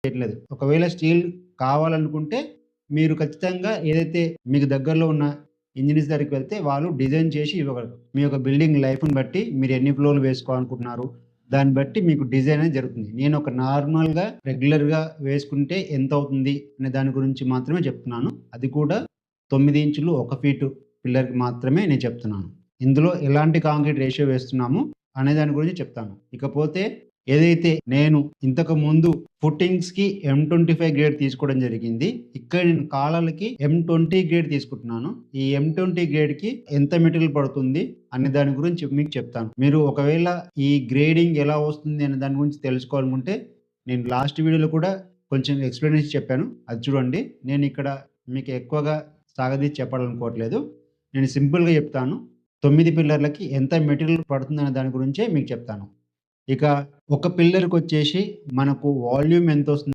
చేయట్లేదు. ఒకవేళ స్టీల్ కావాలనుకుంటే మీరు ఖచ్చితంగా ఏదైతే మీకు దగ్గరలో ఉన్న ఇంజినీర్స్ దగ్గరికి వెళ్తే వాళ్ళు డిజైన్ చేసి ఇవ్వగలరు. మీ యొక్క బిల్డింగ్ లైఫ్‌ని బట్టి మీరు ఎన్ని ఫ్లోర్‌లు వేసుకోవాలనుకుంటున్నారు, దాన్ని బట్టి మీకు డిజైన్ అనేది జరుగుతుంది. నేను ఒక నార్మల్‌గా రెగ్యులర్‌గా వేసుకుంటే ఎంతవుతుంది అనే దాని గురించి మాత్రమే చెప్తున్నాను. అది కూడా 9 ఇంచులు 1 ఫీటు పిల్లర్‌కి మాత్రమే నేను చెప్తున్నాను. ఇందులో ఎలాంటి కాంక్రీట్ రేషియో వేస్తున్నాము అనే దాని గురించి చెప్తాను. ఇకపోతే ఏదైతే నేను ఇంతకుముందు ఫుట్టింగ్స్‌కి M25 గ్రేడ్ తీసుకోవడం జరిగింది. ఇక్కడ నేను కాలాలకి M20 గ్రేడ్ తీసుకుంటున్నాను. ఈ M20 గ్రేడ్‌కి ఎంత మెటీరియల్ పడుతుంది అనే దాని గురించి మీకు చెప్తాను. మీరు ఒకవేళ ఈ గ్రేడింగ్ ఎలా వస్తుంది అనే దాని గురించి తెలుసుకోవాలనుకుంటే నేను లాస్ట్ వీడియోలో కూడా కొంచెం ఎక్స్‌ప్లనేషన్ చెప్పాను. అది చూడండి. నేను ఇక్కడ మీకు ఎక్కువగా సాగదీసి చెప్పాలనుకోవట్లేదు. నేను సింపుల్‌గా చెప్తాను. 9 పిల్లర్లకి ఎంత మెటీరియల్ పడుతుందనే దాని గురించే మీకు చెప్తాను. ఇక ఒక పిల్లర్‌కొచ్చేసి మనకు వాల్యూమ్ ఎంతొస్తుంది